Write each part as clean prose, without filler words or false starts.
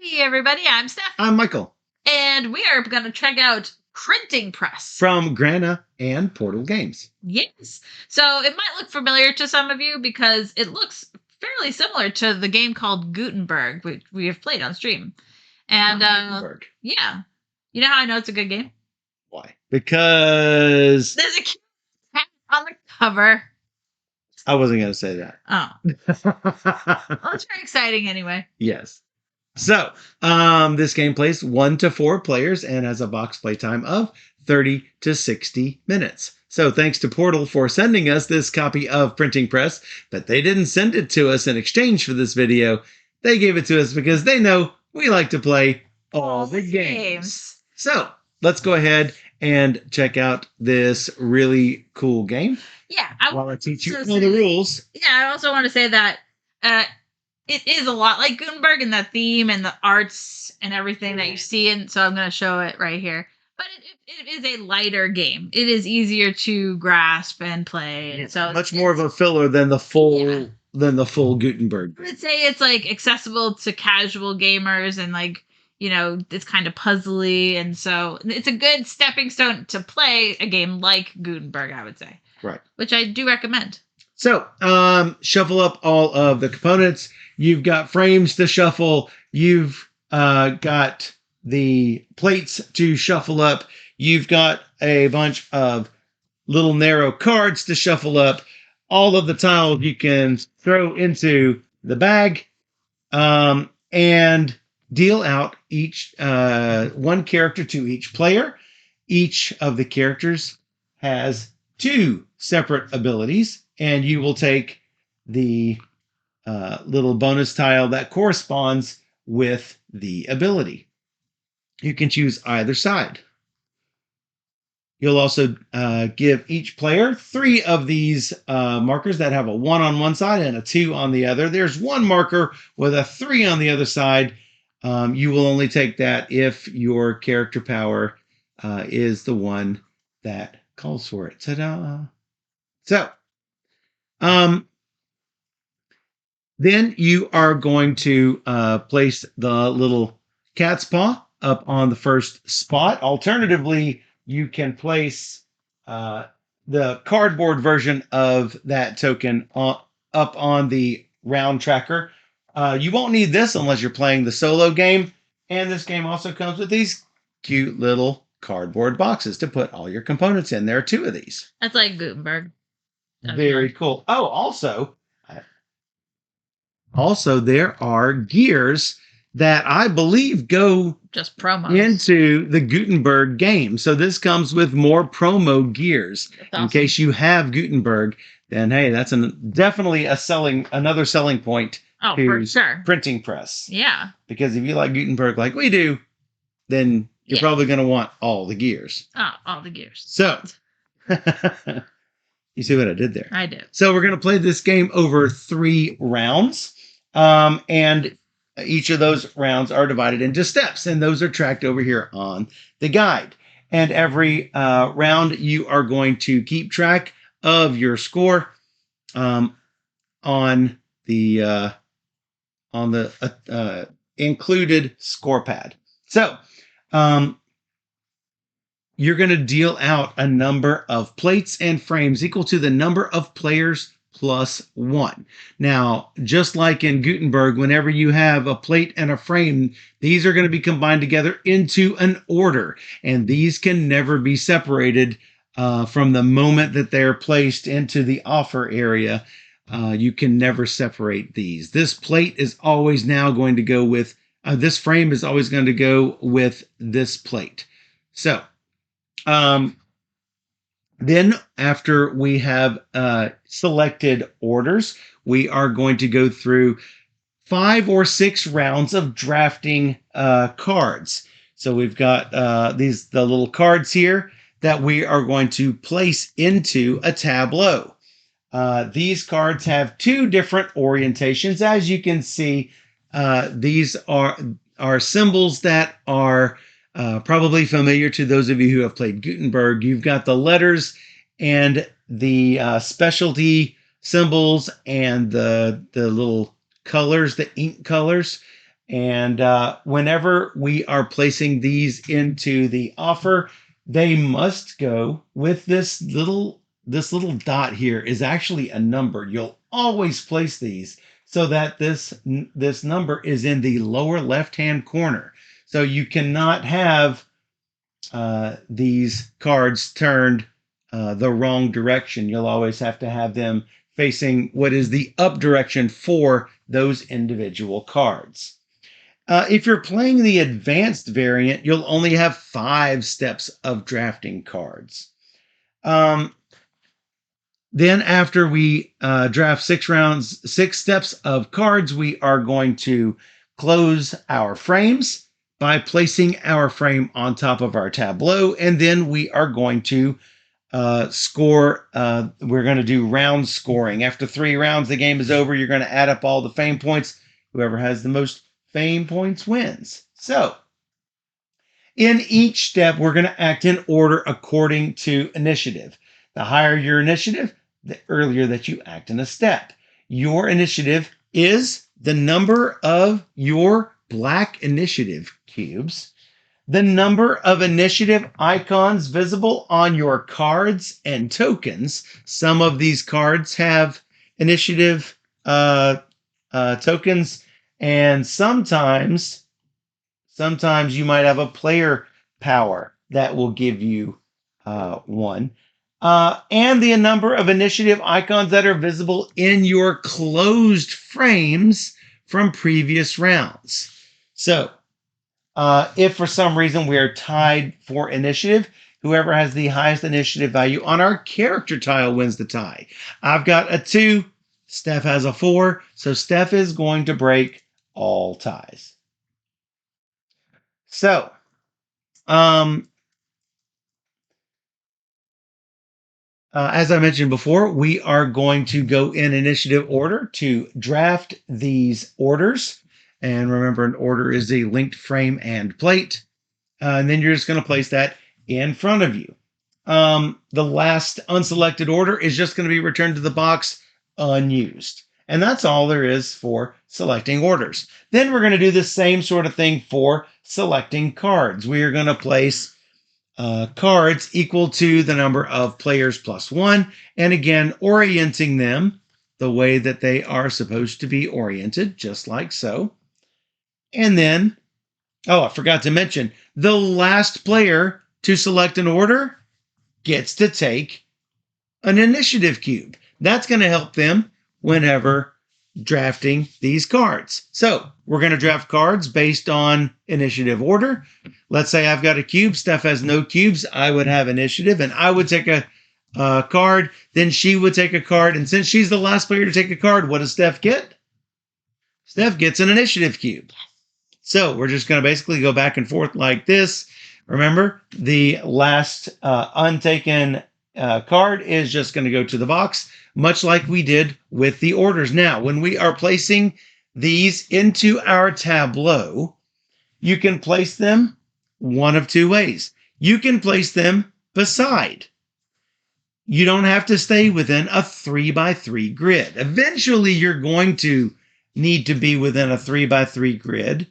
Hey everybody, I'm Steph. I'm Michael. And we are going to check out Printing Press. From Grana and Portal Games. Yes. So it might look familiar to some of you because it looks fairly similar to the game called Gutenberg, which we have played on stream. And Gutenberg. Yeah. You know how I know it's a good game? Why? Because There's a cat on the cover. I wasn't going to say that. Oh. Well, it's very exciting anyway. Yes. So, this game plays 1 to 4 players and has a box playtime of 30 to 60 minutes. So thanks to Portal for sending us this copy of Printing Press, but they didn't send it to us in exchange for this video. They gave it to us because they know we like to play all the games. So let's go ahead and check out this really cool game. Yeah. While I teach you all the rules. Yeah, I also want to say that it is a lot like Gutenberg in the theme and the arts and everything that you see. And so I'm going to show it right here. But it is a lighter game. It is easier to grasp and play. And so much more of a filler than the full Gutenberg. I would say it's like accessible to casual gamers and like, it's kind of puzzly. And so it's a good stepping stone to play a game like Gutenberg, I would say. Right. Which I do recommend. So, shuffle up all of the components. You've got frames to shuffle. You've got the plates to shuffle up. You've got a bunch of little narrow cards to shuffle up. All of the tiles you can throw into the bag and deal out each one character to each player. Each of the characters has 2 separate abilities, and you will take the little bonus tile that corresponds with the ability. You can choose either side. You'll also give each player 3 of these markers that have a 1 on one side and a 2 on the other. There's 1 marker with a 3 on the other side. You will only take that if your character power is the one that calls for it. Ta-da! So, then you are going to place the little cat's paw up on the first spot. Alternatively, you can place the cardboard version of that token up on the round tracker. You won't need this unless you're playing the solo game. And this game also comes with these cute little cardboard boxes to put all your components in. There are 2 of these. That's like Gutenberg. Very cool. Oh, also there are gears that I believe go just promos into the Gutenberg game. So this comes with more promo gears. Awesome. In case you have Gutenberg, then hey, that's definitely another selling point. Oh, for sure. Printing Press. Yeah. Because if you like Gutenberg like we do, then you're probably going to want all the gears. Oh, all the gears. So, you see what I did there? I did. So we're going to play this game over 3 rounds. And each of those rounds are divided into steps, and those are tracked over here on the guide. And every round, you are going to keep track of your score on the included score pad. So you're going to deal out a number of plates and frames equal to the number of players plus 1. Now, just like in Gutenberg, whenever you have a plate and a frame, these are going to be combined together into an order, and these can never be separated from the moment that they're placed into the offer area. You can never separate these. This plate is always now going to go with, this frame is always going to go with this plate. So, then after we have selected orders, we are going to go through 5 or 6 rounds of drafting cards. So we've got the little cards here that we are going to place into a tableau. These cards have 2 different orientations. As you can see, these are symbols that are probably familiar to those of you who have played Gutenberg. You've got the letters and the specialty symbols and the little colors, the ink colors. And whenever we are placing these into the offer, they must go with this little dot here is actually a number. You'll always place these so that this number is in the lower left-hand corner. So you cannot have these cards turned the wrong direction. You'll always have to have them facing what is the up direction for those individual cards. If you're playing the advanced variant, you'll only have 5 steps of drafting cards. Then after we draft 6 steps of cards, we are going to close our frames by placing our frame on top of our tableau, and then we are going to score. We're going to do round scoring. After 3 rounds, the game is over. You're going to add up all the fame points. Whoever has the most fame points wins. So, in each step, we're going to act in order according to initiative. The higher your initiative, the earlier that you act in a step. Your initiative is the number of your black initiative cubes, the number of initiative icons visible on your cards and tokens. Some of these cards have initiative tokens, and sometimes you might have a player power that will give you one. And the number of initiative icons that are visible in your closed frames from previous rounds. So, if for some reason we are tied for initiative, whoever has the highest initiative value on our character tile wins the tie. I've got a 2, Steph has a 4, so Steph is going to break all ties. So, as I mentioned before, we are going to go in initiative order to draft these orders. And remember, an order is a linked frame and plate. And then you're just going to place that in front of you. The last unselected order is just going to be returned to the box unused. And that's all there is for selecting orders. Then we're going to do the same sort of thing for selecting cards. We are going to place cards equal to the number of players plus 1. And again, orienting them the way that they are supposed to be oriented, just like so. And then, I forgot to mention, the last player to select an order gets to take an initiative cube. That's going to help them whenever drafting these cards. So we're going to draft cards based on initiative order. Let's say I've got a cube. Steph has no cubes. I would have initiative, and I would take a card. Then she would take a card. And since she's the last player to take a card, what does Steph get? Steph gets an initiative cube. So we're just going to basically go back and forth like this. Remember, the last untaken card is just going to go to the box, much like we did with the orders. Now, when we are placing these into our tableau, you can place them one of 2 ways. You can place them beside. You don't have to stay within a 3x3 grid. Eventually, you're going to need to be within a 3x3 grid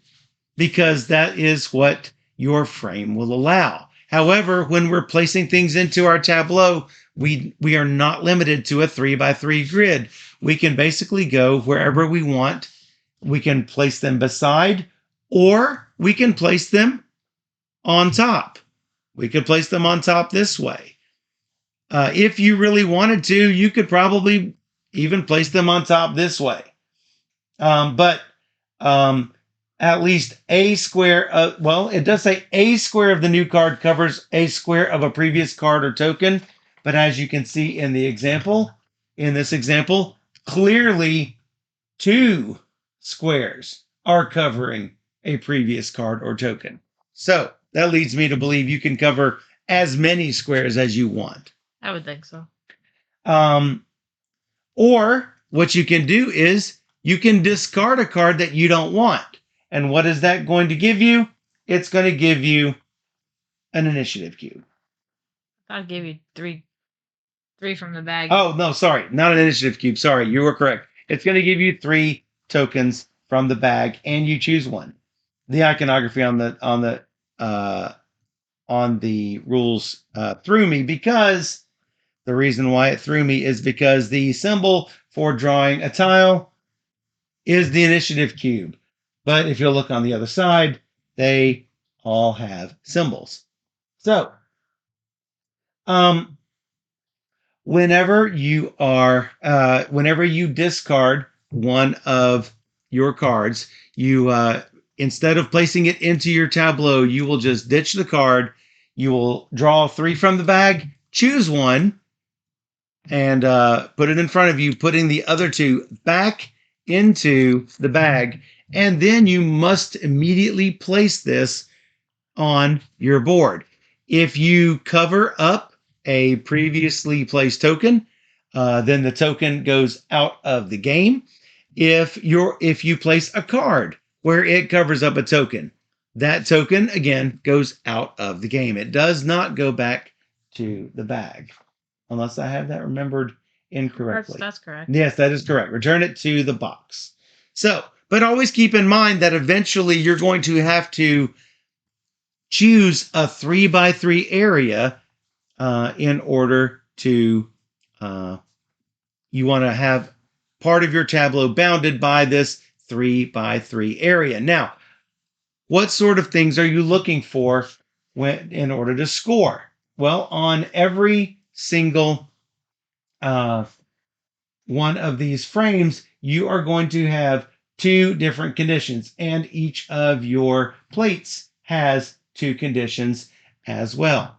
because that is what your frame will allow. However, when we're placing things into our tableau, we are not limited to a 3x3 grid. We can basically go wherever we want. We can place them beside, or we can place them on top. We could place them on top this way. If you really wanted to, you could probably even place them on top this way. But at least a square it does say a square of the new card covers a square of a previous card or token. But as you can see in this example, clearly 2 squares are covering a previous card or token. So that leads me to believe you can cover as many squares as you want. I would think so. Or what you can do is you can discard a card that you don't want. And what is that going to give you? It's going to give you an initiative cube. I'll give you three from the bag. Oh, no, sorry. Not an initiative cube. Sorry, you were correct. It's going to give you 3 tokens from the bag, and you choose one. the iconography on the rules threw me, because the reason why it threw me is because the symbol for drawing a tile is the initiative cube. But if you look on the other side, they all have symbols. So, whenever you discard one of your cards, you instead of placing it into your tableau, you will just ditch the card. You will draw 3 from the bag, choose one, and put it in front of you, putting the other 2 back into the bag. And then you must immediately place this on your board. If you cover up a previously placed token, then the token goes out of the game. If you place a card where it covers up a token, that token again goes out of the game. It does not go back to the bag, unless I have that remembered incorrectly. That's correct. Yes, that is correct. Return it to the box. So, but always keep in mind that eventually you're going to have to choose a 3x3 area in order to, you want to have part of your tableau bounded by this 3x3 area. Now, what sort of things are you looking for in order to score? Well, on every single one of these frames, you are going to have 2 different conditions, and each of your plates has 2 conditions as well.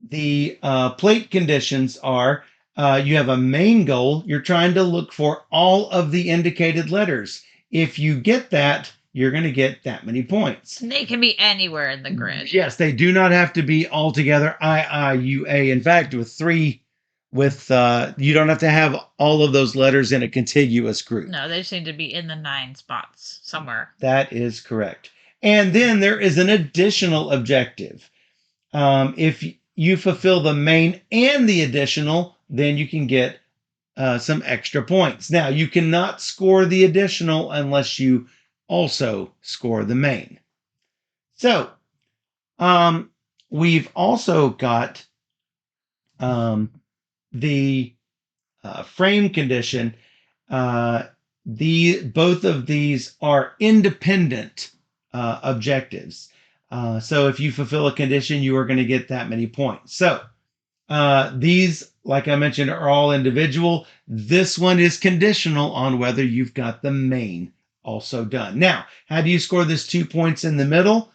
The plate conditions are, you have a main goal. You're trying to look for all of the indicated letters. If you get that, you're going to get that many points. And they can be anywhere in the grid. Yes, they do not have to be all together, I, U, A. In fact, you don't have to have all of those letters in a contiguous group. No, they just need to be in the 9 spots somewhere. That is correct. And then there is an additional objective. If you fulfill the main and the additional, then you can get some extra points. Now, you cannot score the additional unless you also score the main. So, we've also got the frame condition. Both of these are independent objectives. So if you fulfill a condition, you are going to get that many points. So these, like I mentioned, are all individual. This one is conditional on whether you've got the main also done. Now, how do you score this 2 points in the middle?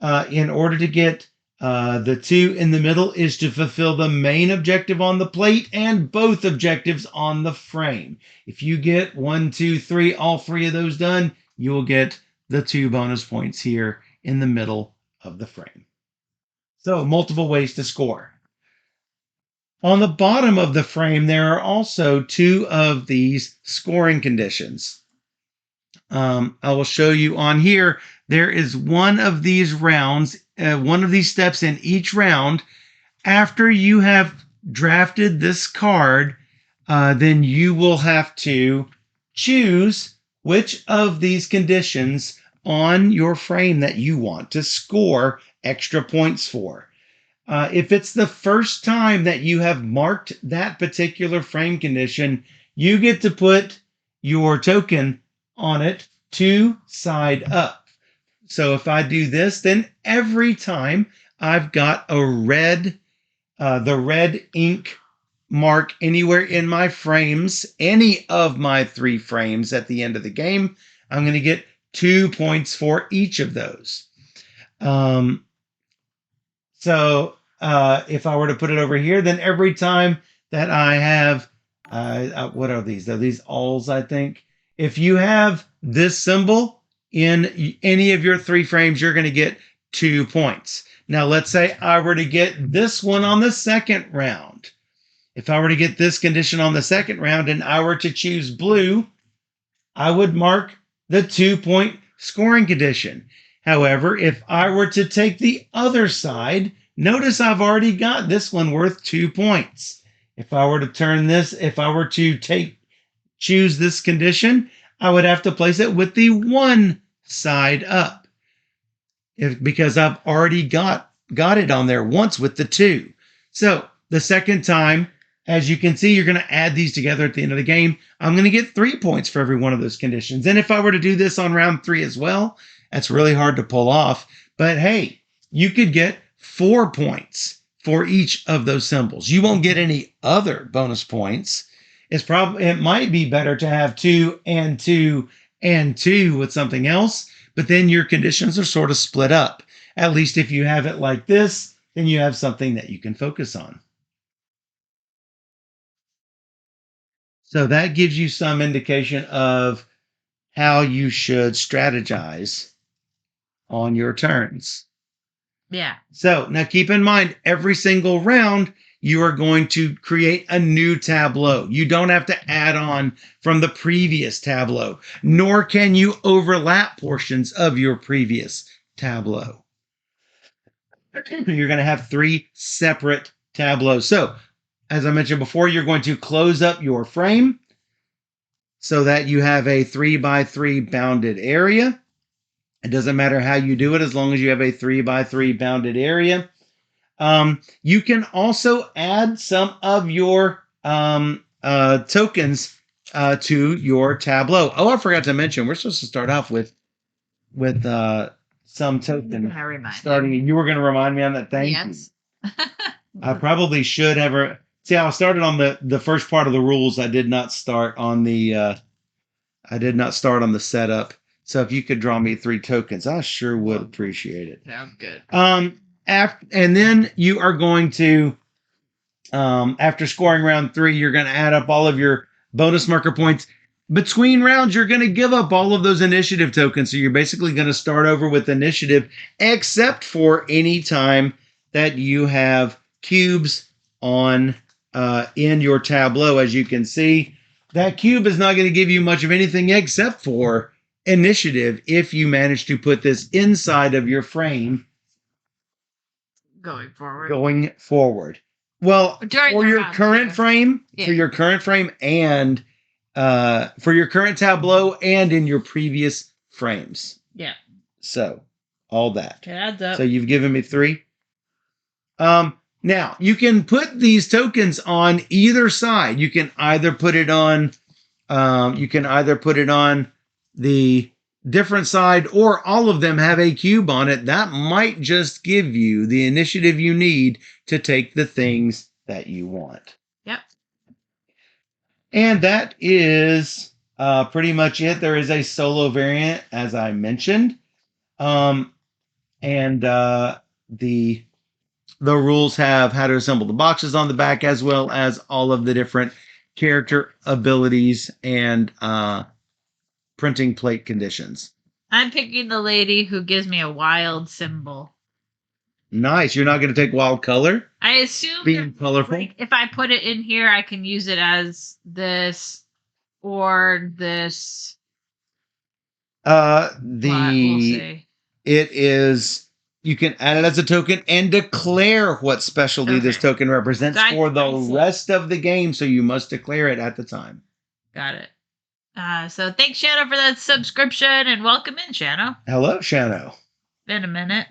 In order to get the 2 in the middle is to fulfill the main objective on the plate and both objectives on the frame. If you get 1, 2, 3, all 3 of those done, you will get the 2 bonus points here in the middle of the frame. So, multiple ways to score. On the bottom of the frame, there are also 2 of these scoring conditions. I will show you on here. There is one of these rounds, one of these steps in each round. After you have drafted this card, then you will have to choose which of these conditions on your frame that you want to score extra points for. If it's the first time that you have marked that particular frame condition, you get to put your token on it 2 side up. So if I do this, then every time I've got a red, the red ink mark anywhere in my frames, any of my 3 frames at the end of the game, I'm going to get 2 points for each of those. So if I were to put it over here, then every time that I have, what are these? Are these alls, I think? If you have this symbol in any of your 3 frames, you're going to get 2 points. Now, let's say I were to get this one on the second round. If I were to get this condition on the second round and I were to choose blue, I would mark the 2-point scoring condition. However, if I were to take the other side, notice I've already got this one worth 2 points. If I were to turn this, if I were to choose this condition, I would have to place it with the one side up because I've already got it on there once with the two. So the second time, as you can see, you're going to add these together at the end of the game. I'm going to get 3 points for every one of those conditions. And if I were to do this on round 3 as well, that's really hard to pull off. But hey, you could get 4 points for each of those symbols. You won't get any other bonus points. It might be better to have 2 and 2 and 2 with something else, but then your conditions are sort of split up. At least if you have it like this, then you have something that you can focus on. So that gives you some indication of how you should strategize on your turns. Yeah. So now keep in mind, every single round, you are going to create a new tableau. You don't have to add on from the previous tableau, nor can you overlap portions of your previous tableau. You're going to have 3 separate tableaus. So, as I mentioned before, you're going to close up your frame so that you have a 3x3 bounded area. It doesn't matter how you do it as long as you have a 3x3 bounded area. You can also add some of your tokens to your tableau. Oh, I forgot to mention, we're supposed to start off with some token. Starting, you were going to remind me on that. Thank you. I probably should have. See, I started on the first part of the rules. I did not start on the. I did not start on the setup. So if you could draw me 3 tokens, I sure would appreciate it. Sounds good. And then you are going to, after scoring round 3, you're going to add up all of your bonus marker points. Between rounds, you're going to give up all of those initiative tokens. So you're basically going to start over with initiative, except for any time that you have cubes on in your tableau. As you can see, that cube is not going to give you much of anything except for initiative if you manage to put this inside of your frame going forward. Well, for your current frame, and for your current tableau and in your previous frames. Yeah. So all that. It adds up. So you've given me 3. Now you can put these tokens on either side. You can either put it on the different side, or all of them have a cube on it. That might just give you the initiative you need to take the things that you want. Yep. And that is pretty much it. There is a solo variant, as I mentioned. And the rules have how to assemble the boxes on the back, as well as all of the different character abilities and printing plate conditions. I'm picking the lady who gives me a wild symbol. Nice. You're not going to take wild color? I assume being colorful. Like, if I put it in here, I can use it as this or this. We'll see. It is. You can add it as a token and declare what specialty this token represents for the rest of the game. So you must declare it at the time. Got it. So thanks, Shano, for that subscription, and welcome in, Shano. Hello, Shano. Been a minute.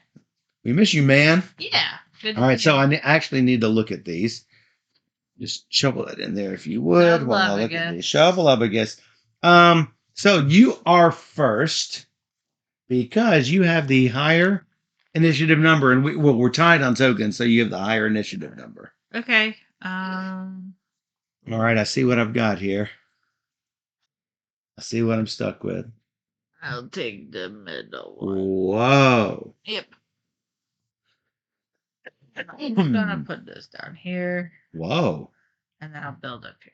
We miss you, man. Yeah. Good. All right, so I actually need to look at these. Just shovel it in there if you would. While I look at these. Shovel up, I guess. So you are first because you have the higher initiative number, and we're tied on tokens, so you have the higher initiative number. Okay. All right, I see what I've got here. I see what I'm stuck with. I'll take the middle one. Whoa. Yep. I'm gonna put this down here. Whoa. And then I'll build up here.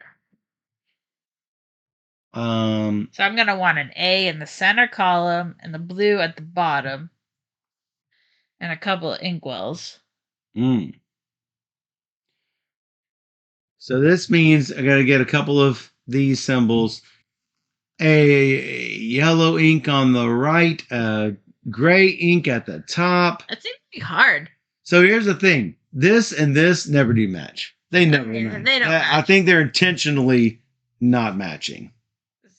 So I'm gonna want an A in the center column and the blue at the bottom. And a couple of inkwells. So this means I gotta get a couple of these symbols. A yellow ink on the right, a gray ink at the top. That seems to be hard. So here's the thing. This and this never do match. They never match. They don't match. I think they're intentionally not matching.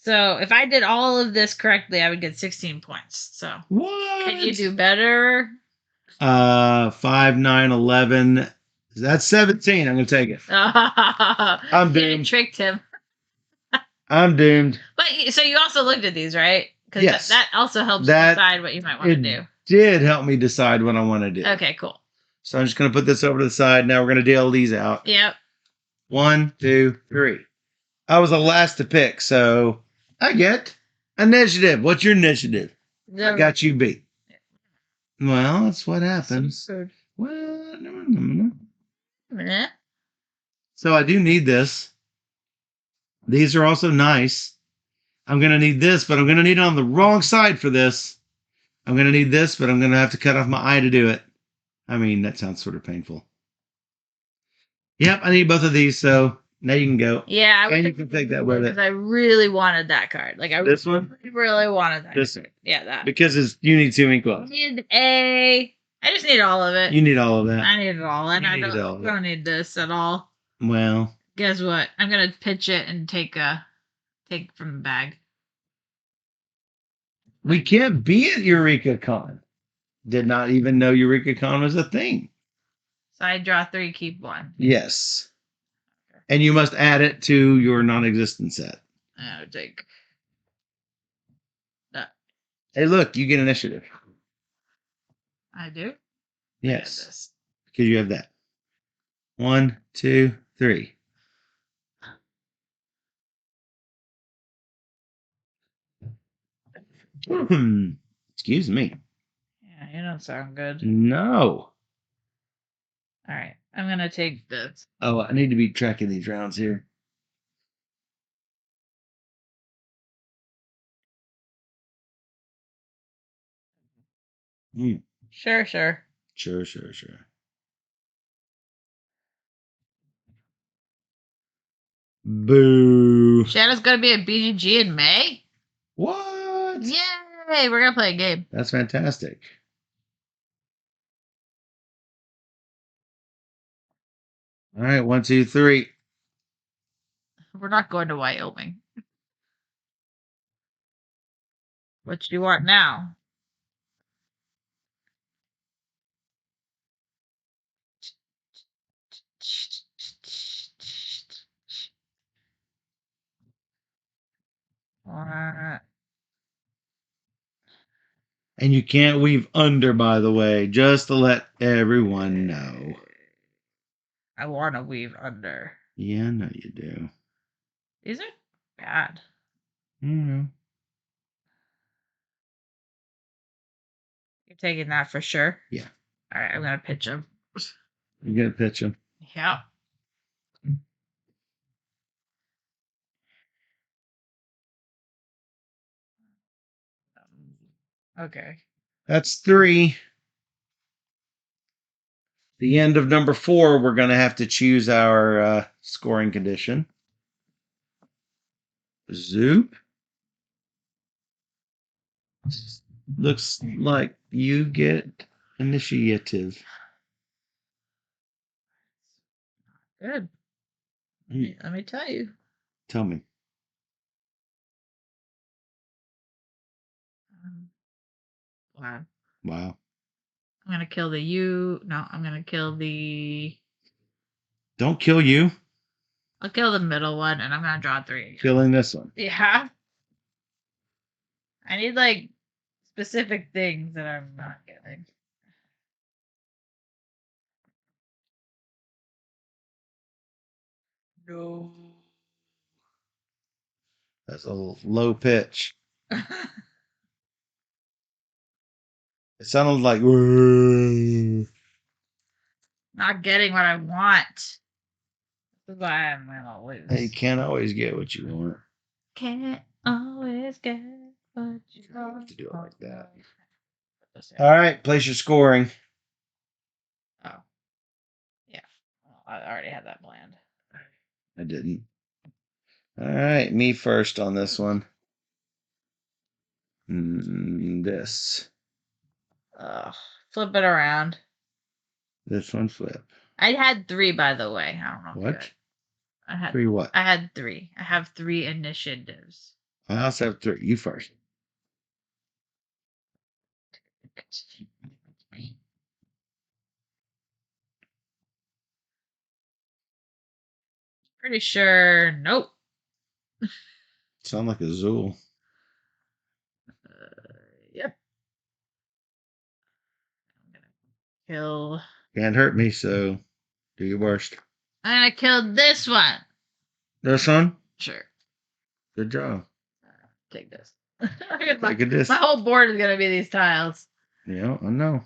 So if I did all of this correctly, I would get 16 points. So What? can you do better? 5, 9, 11. That's 17. I'm gonna take it. I'm doomed. Tricked him. I'm doomed. But so you also looked at these, right? Because Yes. that also helps That- decide what you might want to do. Did help me decide what I want to do. Okay, cool. So I'm just gonna put this over to the side. Now we're gonna deal these out. Yep. 1, 2, 3. I was the last to pick, so I get initiative. What's your initiative? I got you beat. Well, that's what happens. Well, Meh. so I do need this. These are also nice. I'm going to need this, but I'm going to need it on the wrong side for this. I'm going to need this, but I'm going to have to cut off my eye to do it. I mean, that sounds sort of painful. Yep, I need both of these, so now you can go. Yeah, And you can take that with it. because I really wanted that card. Like This one? really wanted that. This card. one. Yeah, that. Because you need 2 ink I wells. need a. I just need all of it. You need all of that. I need it all, and You I need it all. don't need this at all. Well, Guess what? I'm gonna pitch it and take from the bag. we can't be at Eureka Con. Did not even know Eureka Con was a thing. So I draw 3, keep 1. Yes. And you must add it to your non-existent set. I'll take that. Hey, look, you get initiative. I do. Yes. I this. Because you have that. 1, 2, 3. Excuse me. Yeah, you don't sound good. No. All right, I'm gonna take this. Oh, I need to be tracking these rounds here. Sure. Sure. Boo. Shannon's gonna be at BGG in May. What? Yay! We're gonna play a game. That's fantastic. All right, 1, 2, 3. We're not going to Wyoming. What do you want now? And you can't weave under, by the way, just to let everyone know. I want to weave under. Yeah, I know you do. These are bad. Mm-hmm. You're taking that for sure? Yeah. All right, I'm going to pitch them. You gotta pitch them. Yeah. Okay. That's 3. The end of number 4, we're going to have to choose our scoring condition. Zoop. Looks like you get initiative. Good. Let me tell you. Tell me. Wow. Wow. I'm going to kill the U. No, I'm going to kill the... Don't kill you. I'll kill the middle one, and I'm going to draw 3 again. Killing this one. Yeah. I need, like, specific things that I'm not getting. No. That's a low pitch. It sounded like... Not getting what I want. This is why I'm gonna lose. You can't always get what you want. Can't always get what you want. Have to do it like that. All right, place your scoring. Oh. Yeah. Well, I already had that planned. I didn't. All right, me first on this one. This. Flip it around. This one flip. I had 3, by the way. I don't know. What? I had 3 what? I had 3. I have 3 initiatives. I also have 3. You first. Pretty sure. Nope. Sound like a Zool. Yep. I'm gonna kill. Can't hurt me, so do your worst. I'm gonna kill this one. This one? Sure. Good job. Take this. Look at this. My whole board is gonna be these tiles. Yeah, I know.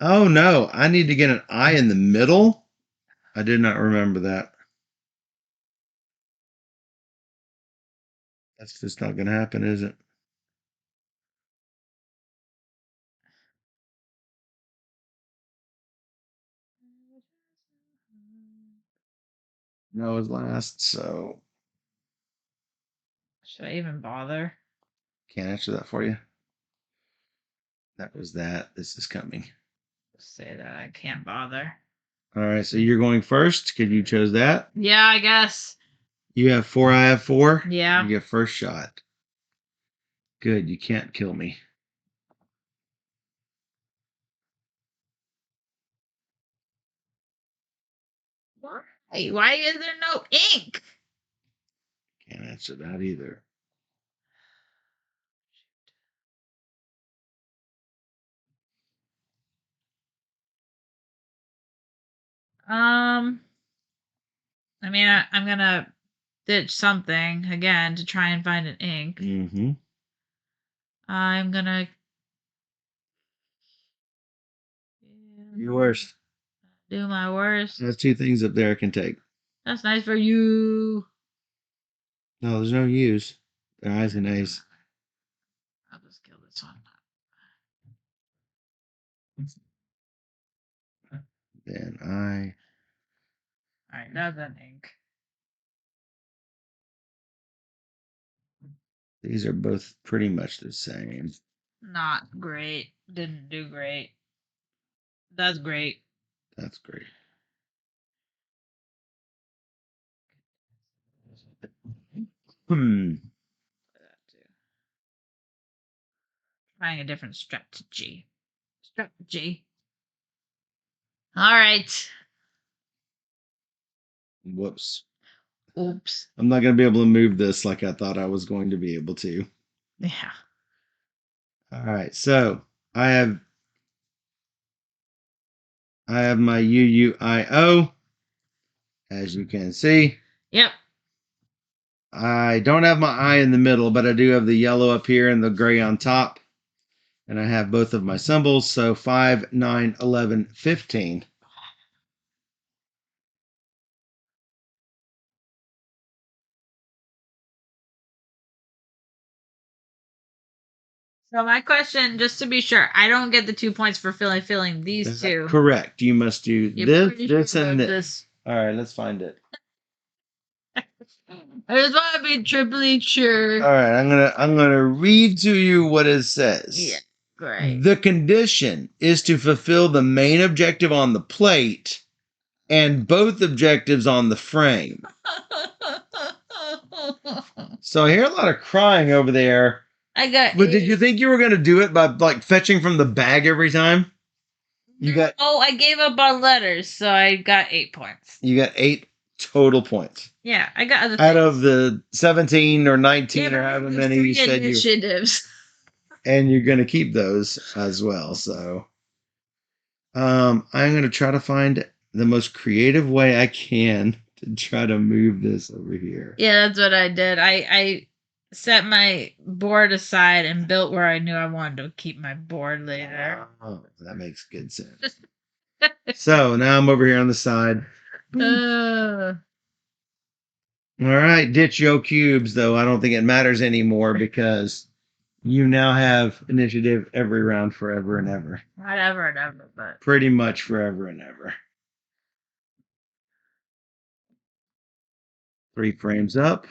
Oh no, I need to get an eye in the middle. I did not remember that. That's just not going to happen, is it? No, it was last, so Should I even bother? can't answer that for you. That was that. This is coming. Say that I can't bother. All right, so you're going first because you chose that. Yeah, I guess. You have 4, I have 4. Yeah. You get first shot. Good, you can't kill me. Why? Why is there no ink? Can't answer that either. I mean, I'm gonna ditch something again to try and find an ink. Mm-hmm. I'm gonna Your worst. do my worst. There's 2 things up there I can take. That's nice for you. No, there's no use. They're I's and A's. I'll just kill this one. Then I. All right, that's an ink. These are both pretty much the same. Not great. Didn't do great. That's great. That's great. Hmm. Trying a different strategy. Strategy. All right. Whoops. Oops. I'm not going to be able to move this like I thought I was going to be able to. Yeah. All right. So I have my UUIO, as you can see. Yep. I don't have my I in the middle, but I do have the yellow up here and the gray on top. And I have both of my symbols. So 5, 9, 11, 15. So my question, just to be sure, I don't get the 2 points for filling these two. Correct. You must do You're this, sure and about this. All right, let's find it. I just want to be triply sure. All right, I'm gonna read to you what it says. Yeah, great. The condition is to fulfill the main objective on the plate and both objectives on the frame. So I hear a lot of crying over there. I got. But did you think you were gonna do it by like fetching from the bag every time? You got. Oh, I gave up on letters, so I got 8 points. You got 8 total points. Yeah, I got other out things. of the 17 or 19 or however many you said initiatives. And you're going to keep those as well. So I'm going to try to find the most creative way I can to try to move this over here. Yeah, that's what I did. I set my board aside and built where I knew I wanted to keep my board later. Oh, that makes good sense. So now I'm over here on the side. All right, ditch your cubes, though. I don't think it matters anymore because you now have initiative every round forever and ever. Not ever and ever, but Pretty much forever and ever. 3 frames up.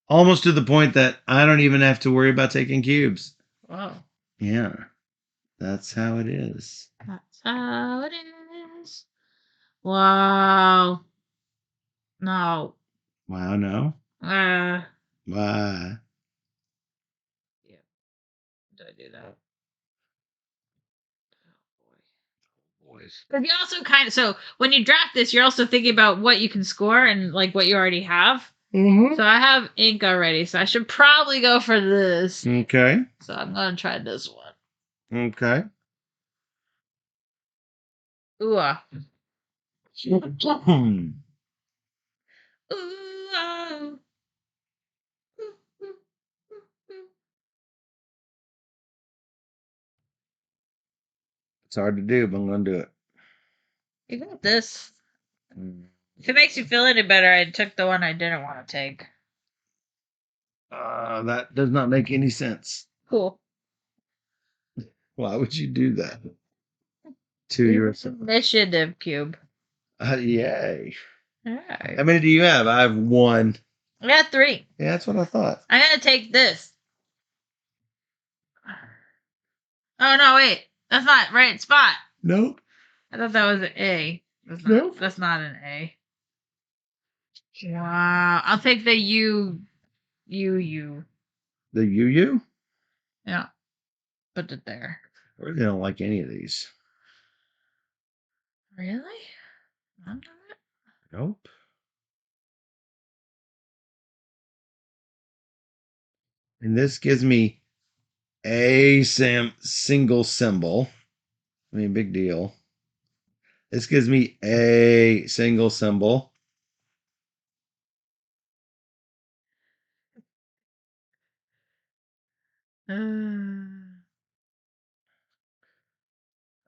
Almost to the point that I don't even have to worry about taking cubes. wow. Yeah, that's how it is. That's how it is. Wow. No. Wow, no. Uh. Why? Yeah. Did I do that? Boys. Because you also kind of so when you draft this, you're also thinking about what you can score and like what you already have. Mm-hmm. So I have ink already, so I should probably go for this. Okay. So I'm gonna try this one. Okay. Ooh. Hmm. Ooh. Ah. It's hard to do, but I'm gonna do it. You got this. If it makes you feel any better, I took the one I didn't want to take. That does not make any sense. Cool. Why would you do that to yourself? Initiative cube. Yay. Alright. How many do you have? I have one. I got 3. Yeah, that's what I thought. I'm gonna take this. Oh no, wait. That's not right spot. Nope. I thought that was an A. Nope. That's not an A. Wow. I'll take the U. The UU? Yeah. Put it there. I really don't like any of these. Really? None of it? Nope. And this gives me a single symbol. I mean, big deal. This gives me a single symbol.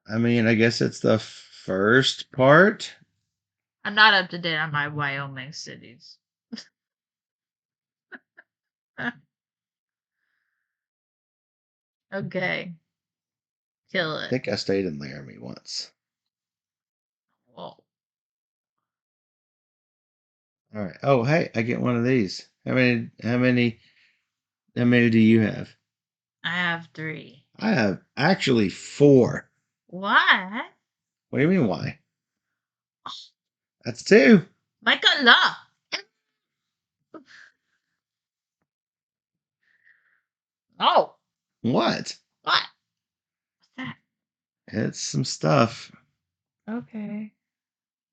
I mean, I guess it's the first part. I'm not up to date on my Wyoming cities. Okay. Kill I it. think I stayed in Laramie once. Whoa. All right. Oh, hey, I get one of these. How many do you have? I have 3. I have actually 4. What? What do you mean why? That's 2. Michael Law. Oh. What? What? What's that? It's some stuff. Okay.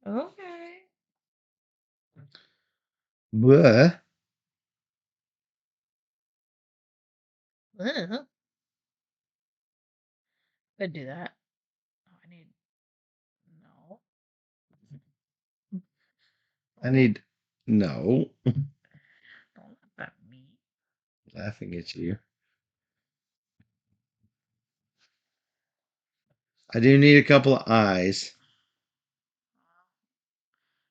Okay. Bleh. Ugh. Could do that. Oh, I need no. I need no. Don't laugh at me. Laughing at you. I do need a couple of eyes,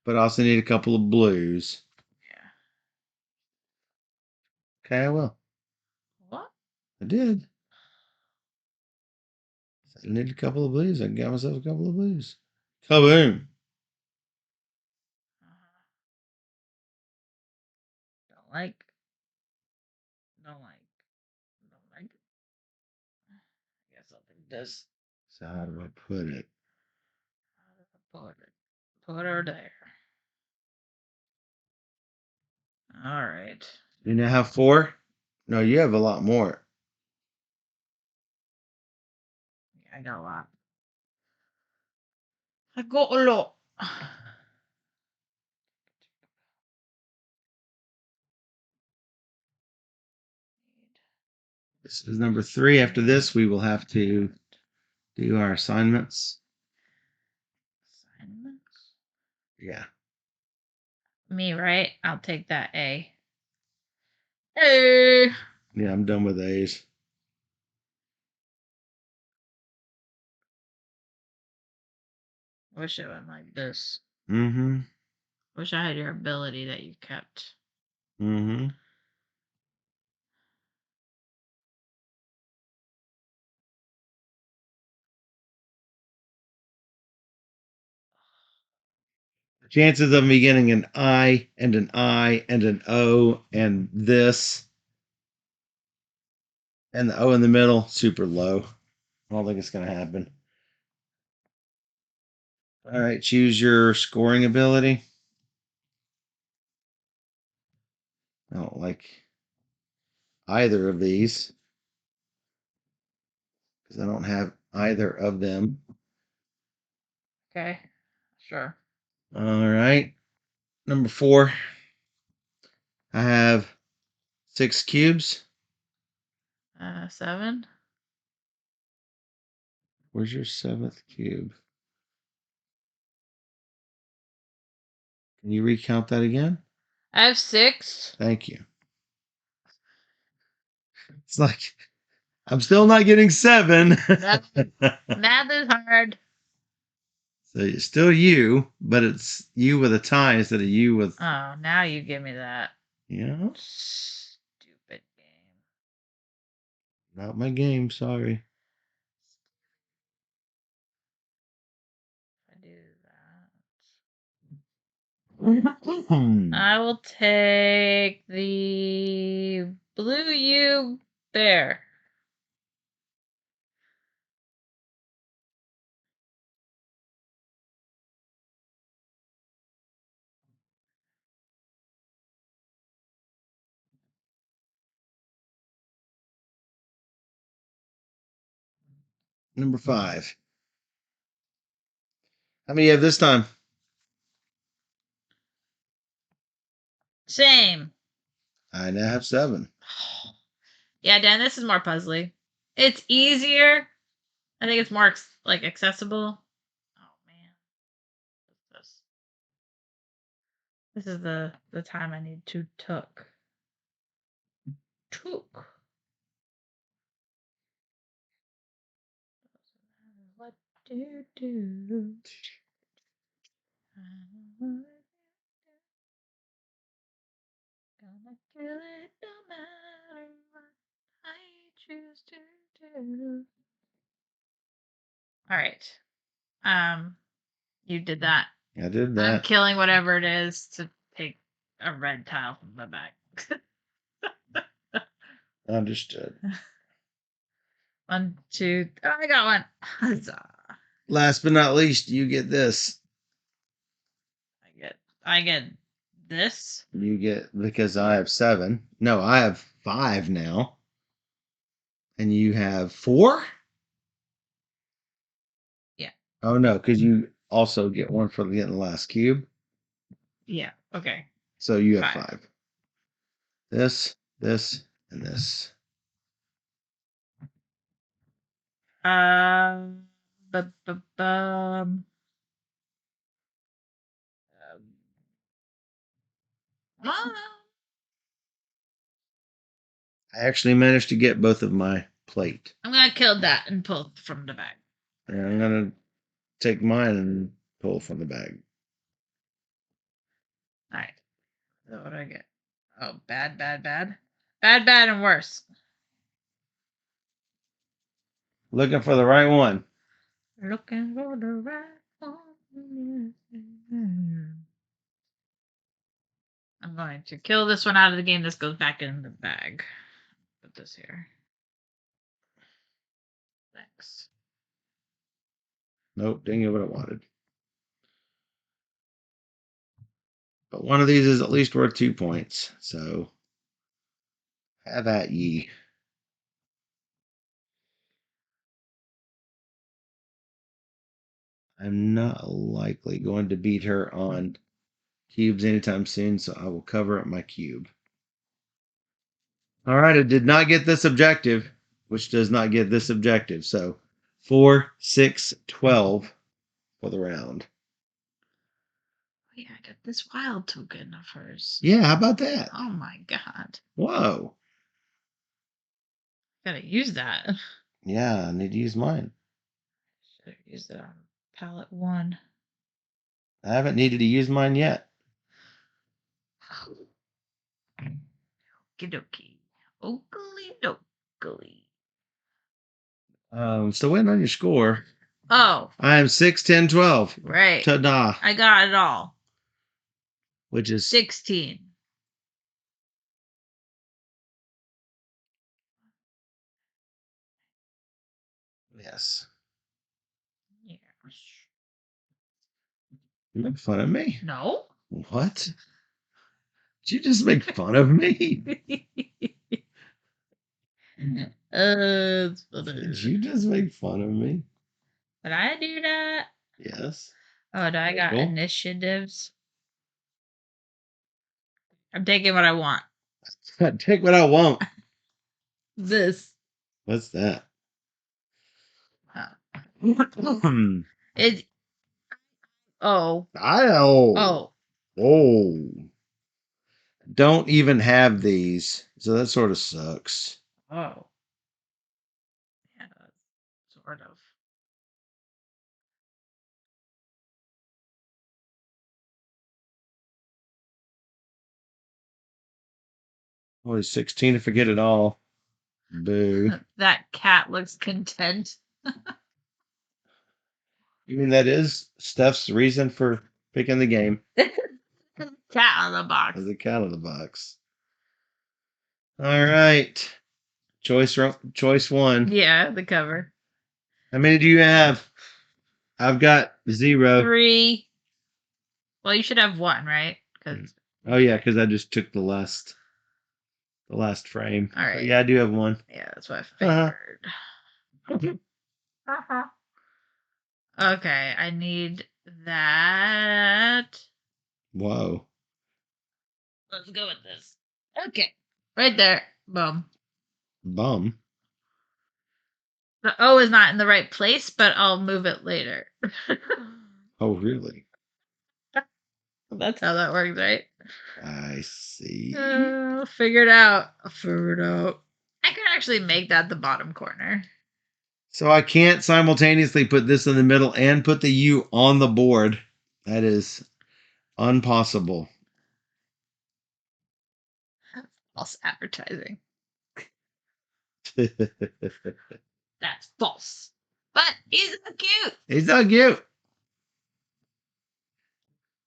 but I also need a couple of blues. Yeah. Okay, I will. What? I did. I need a couple of blues. I can get myself a couple of blues. Kaboom. Don't like. Don't like. Don't like. I guess I'll take this. So how do I put it? Put it. Put her there. All right. You now have 4? No, you have a lot more. Yeah, I got a lot. I got a lot. This is number 3. After this, we will have to do our assignments. Assignments? Yeah. Me, right? I'll take that A. Hey. Yeah, I'm done with A's. Wish it went like this. Mm-hmm. Wish I had your ability that you kept. Mm-hmm. Chances of me getting an I and an I and an O and this and the O in the middle, super low. I don't think it's going to happen. All right, choose your scoring ability. I don't like either of these because I don't have either of them. Okay. Sure. All right. Number 4. I have 6 cubes. 7. Where's your 7th cube? Can you recount that again? I have 6. Thank you. It's like I'm still not getting 7. Math is hard. So it's still you, but it's you with a tie instead of you with. Oh, now you give me that. Yeah, Stupid game. not my game. Sorry. I do that. I will take the blue U bear. Number 5. How many you have this time? Same. I now have 7. Yeah, Dan, this is more puzzly. It's easier. I think it's more like accessible. Oh man, what's this? This is the time I need to took. Took. What do you do? Gonna kill it no matter what I choose to do. All right. You did that. I did I'm that. killing whatever it is to take a red tile from the back. Understood. 1, 2. Oh, I got one. Huzzah. Last but not least, you get this. I get this. You get, because I have 7. No, I have 5 now. And you have 4? Yeah. Oh no, because you also get one for getting the last cube. Yeah. Okay. So you have 5. 5. This, and this. Um. Bu-bu-bum. Ah. I actually managed to get both of my plate. I'm gonna kill that and pull from the bag. And I'm gonna take mine and pull from the bag. All right. So what do I get? Oh, bad, and worse. Looking for the right one. Looking for the right one. I'm going to kill this one out of the game. This goes back in the bag. Put this here. Thanks. Nope, didn't get what I wanted. But one of these is at least worth 2 points. So have at ye. I'm not likely going to beat her on cubes anytime soon, so I will cover up my cube. All right, I did not get this objective, which does not get this objective. So 4, 6, 12 for the round. Oh, yeah, I got this wild token of hers. Yeah, how about that? Oh my god. Whoa. Gotta use that. Yeah, I need to use mine. Should have used it on palette 1. I haven't needed to use mine yet. Okie dokie. Oakley dokley. Still waiting on your score. Oh. I am 6, 10, 12. Right. Ta-da. I got it all. Which is 16. yes. Yeah. You make fun of me. No. What? Did you just make fun of me? It's funny. Did you just make fun of me? Did I do that? Yes. Oh, do I got Cool. initiatives? I'm taking what I want. Take what I want. This. What's that? Huh. Hmm. It. Oh. Oh. Oh. Oh. Don't even have these. So that sort of sucks. Oh. Yeah. Sort of. Only 16 to forget it all. Boo. That cat looks content. You mean that is Steph's reason for picking the game? Cat on the box. As a cat of the box. All right. Choice one. Yeah, the cover. How many do you have? I've got 0. 3. Well, you should have 1, right? Because Oh yeah, because I just took the last frame. all So, right. yeah, I do have 1. Yeah, that's what I figured. Okay, I need that. Whoa. Let's go with this. Okay, right there. Boom. Bum. The O is not in the right place, but I'll move it later. Oh really? That's how that works, right? I see. Figure it out. I'll figure it out. I could actually make that the bottom corner. So I can't simultaneously put this in the middle and put the U on the board. That is impossible. False advertising. He's That's false. But he's so cute. so cute.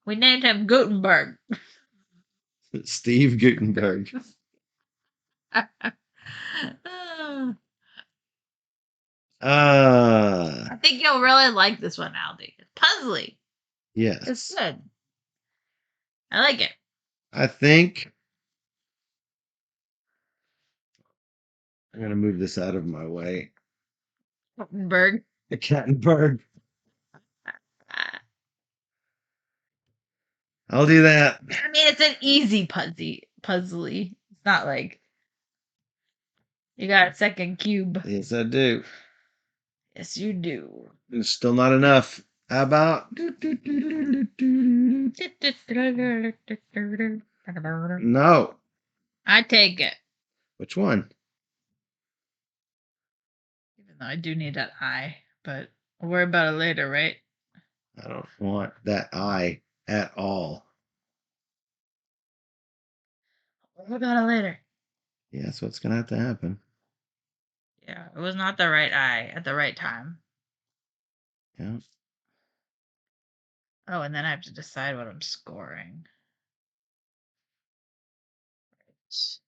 We named him Gutenberg. Steve Gutenberg. I think you'll really like this one, Aldi. It's puzzly. Yes. It's good. I like it. I think I'm gonna move this out of my way. Gutenberg. The Cattenberg. I'll do that. I mean, it's an easy puzzly. It's not like you got a second cube. Yes, I do. Yes, you do. It's still not enough. How about no? I take it. Which one? Even though I do need that eye, but we'll worry about it later, right? I don't want that eye at all. We'll worry about it later. Yeah, that's what's gonna have to happen. Yeah, it was not the right eye at the right time. Yeah. Oh, and then I have to decide what I'm scoring. Right.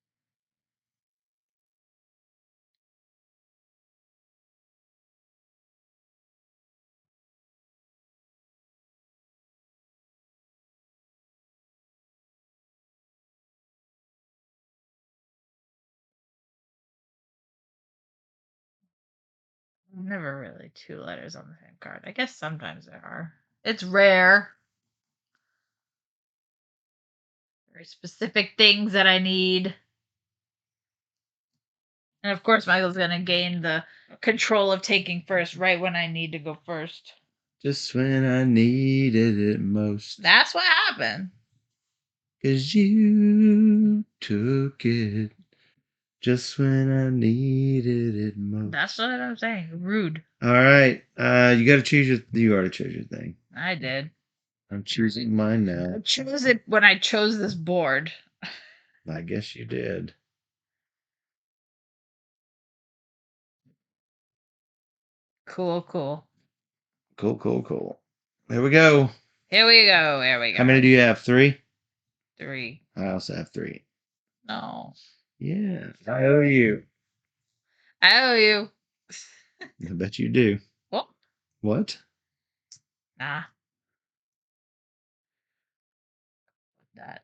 Never really 2 letters on the same card. I guess sometimes there are. It's rare. Very specific things that I need. And of course, Michael's going to gain the control of taking first right when I need to go first. Just when I needed it most. That's what happened. 'Cause you took it just when I needed it most. That's what I'm saying. Rude. All right. You got to choose your. You already chose your thing. I did. I'm choosing mine I now. chose it when I chose this board. I guess you did. Cool, cool. Cool. There we go. Here we go. Here we go. How many do you have? 3? 3. I also have 3. No. Yeah, I owe you. I owe you. I bet you do. Well, What? nah. That.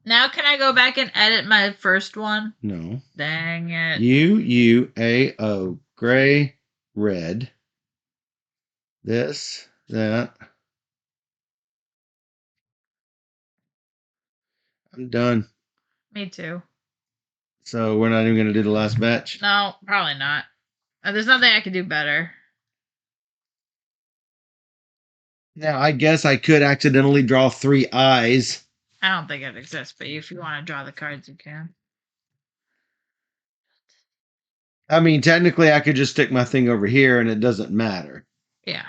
Now can I go back and edit my first one? No. Dang it. UUAO. Gray, red. This, that. I'm done. Me too. So we're not even going to do the last batch? No, probably not. There's nothing I could do better. Now, I guess I could accidentally draw 3 eyes. I don't think it exists, but if you want to draw the cards, you can. I mean, technically, I could just stick my thing over here and it doesn't matter. Yeah.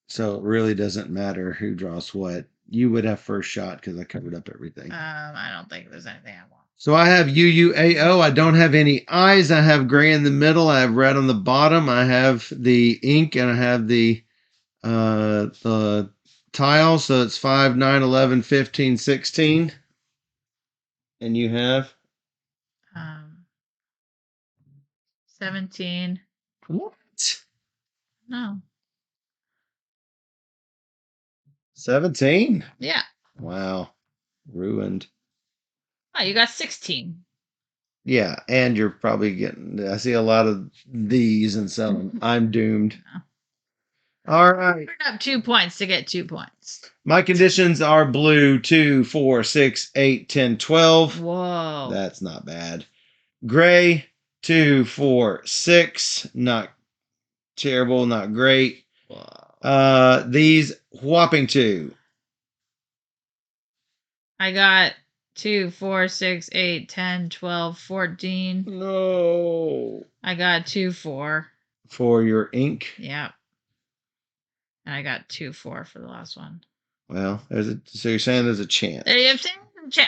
So it really doesn't matter who draws what. You would have first shot because I covered up everything. I don't think there's anything I want. So I have UUAO. I don't have any eyes. I have gray in the middle. I have red on the bottom. I have the ink and I have the tile. So it's 5, 9, 11, 15, 16. And you have? 17. What? No. 17? Yeah. Wow. Ruined. Oh, you got 16. Yeah, and you're probably getting. I see a lot of these, and so I'm doomed. All right. Turn up 2 points to get 2 points. My conditions are blue 2, 4, 6, 8, 10, 12. Whoa. That's not bad. Gray 2, 4, 6. Not terrible, not great. Whoa. These whopping 2. I got 2, 4, 6, 8, 10, 12, 14. No. I got 2, 4. For your ink. Yeah. And I got 2, 4 for the last one. Well, so you're saying there's a chance. I'm saying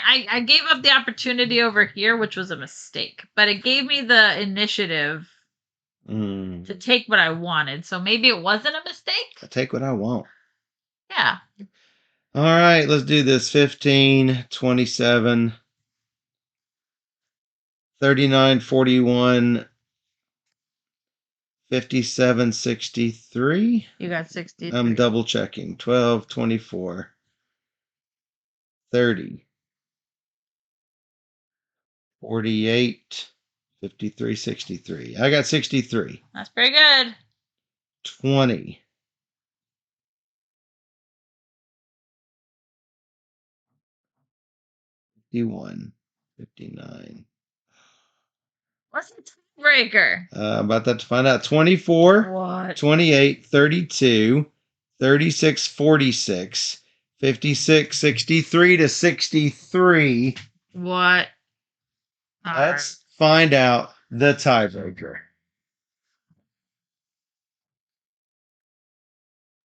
I gave up the opportunity over here, which was a mistake, but it gave me the initiative to take what I wanted. So maybe it wasn't a mistake. I take what I want. Yeah. All right, let's do this. 15, 27, 39, 41, 57, 63. You got 63. I'm double checking. 12, 24, 30, 48, 53, 63. I got 63. That's pretty good. 20. 51, 59. What's the tiebreaker? About that to find out. 24, What? 28, 32, 36, 46, 56, 63 to 63. What? Let's find out the tiebreaker.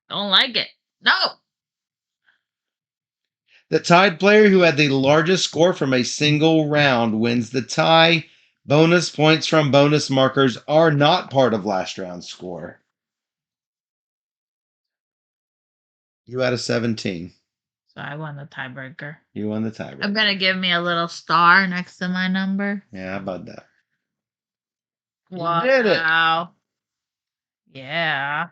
Don't like it. No. The tied player who had the largest score from a single round wins the tie. Bonus points from bonus markers are not part of last round's score. You had a 17. So I won the tiebreaker. You won the tiebreaker. I'm gonna give me a little star next to my number. Yeah, how about that? Wow. You did it. Yeah.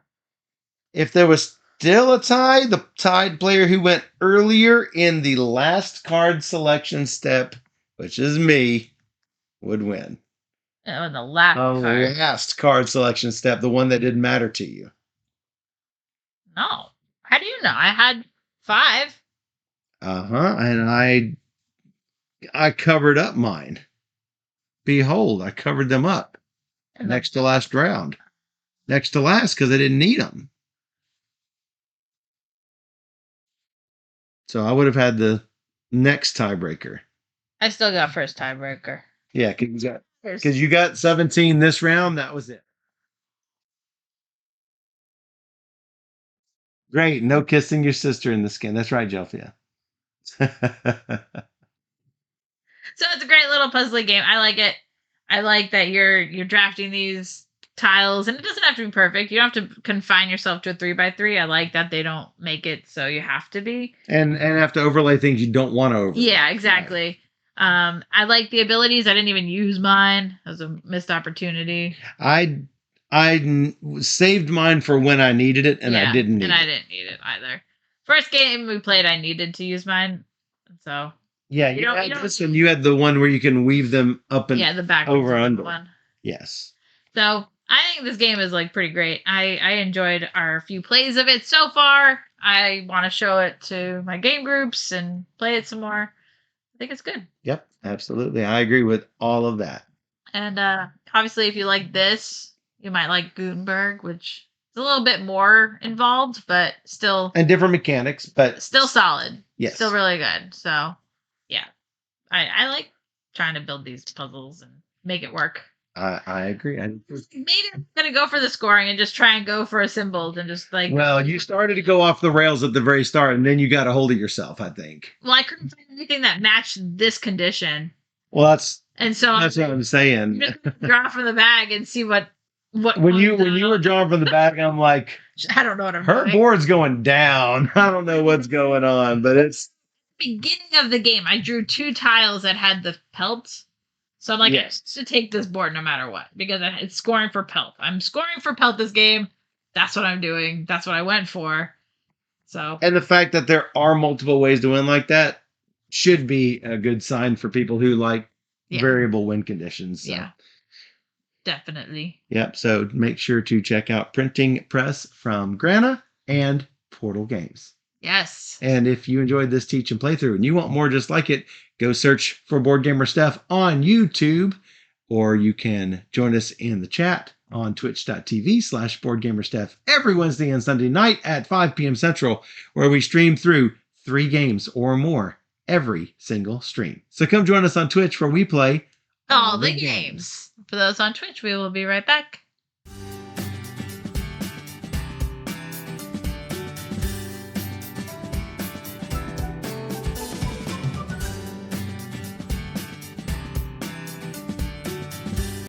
If there was still a tie, the tied player who went earlier in the last card selection step, which is me, would win. Oh, the last card. Last card selection step, the one that didn't matter to you. No. How do you know? I had 5. And I covered up mine. Behold, I covered them up. Next to last round. Next to last because I didn't need them. So I would have had the next tiebreaker. I still got first tiebreaker. Yeah, because you got 17 this round. That was it. Great. No kissing your sister in the skin. That's right, Jelfia. So it's a great little puzzly game. I like it. I like that you're drafting these tiles, and it doesn't have to be perfect. You don't have to confine yourself to a 3x3. I like that they don't make it so you have to be. And have to overlay things you don't want to overlay. Yeah, exactly. Right. I like the abilities. I didn't even use mine. It was a missed opportunity. I saved mine for when I needed it, and I didn't need it. And I didn't need it either. First game we played, I needed to use mine. So Yeah, You you don't- had you don't- this, and you had the one where you can weave them up and Yeah, the back over under. one. Yes. So I think this game is like pretty great. I enjoyed our few plays of it so far. I want to show it to my game groups and play it some more. I think it's good. Yep, absolutely. I agree with all of that. And obviously, if you like this, you might like Gutenberg, which is a little bit more involved, but still And different mechanics, but solid. yes. Still really good. So yeah, I like trying to build these puzzles and make it work. I agree. Maybe I'm gonna go for the scoring and just try and go for symbols and just like. Well, you started to go off the rails at the very start, and then you got a hold of yourself, I think. Well, I couldn't find anything that matched this condition, Well, that's and so what I'm saying. I'm just gonna draw from the bag and see what. When you were drawing from the bag, I'm like, I don't know what I'm her doing. board's going down. I don't know what's going on, but it's Beginning of the game, I drew 2 tiles that had the pelt. So I'm like, Yes. I should take this board no matter what because it's scoring for pelt. I'm scoring for pelt this game. That's what I'm doing. That's what I went for. So and the fact that there are multiple ways to win like that should be a good sign for people who like Yeah. variable win conditions. So. yeah, definitely. Yep. So make sure to check out Printing Press from Grana and Portal Games. Yes. And if you enjoyed this teach and playthrough and you want more just like it, go search for Board Gamer Steph on YouTube, or you can join us in the chat on twitch.tv/BoardGamerSteph every Wednesday and Sunday night at 5 p.m. Central, where we stream through 3 games or more every single stream. So come join us on Twitch where we play All the games. For those on Twitch, we will be right back.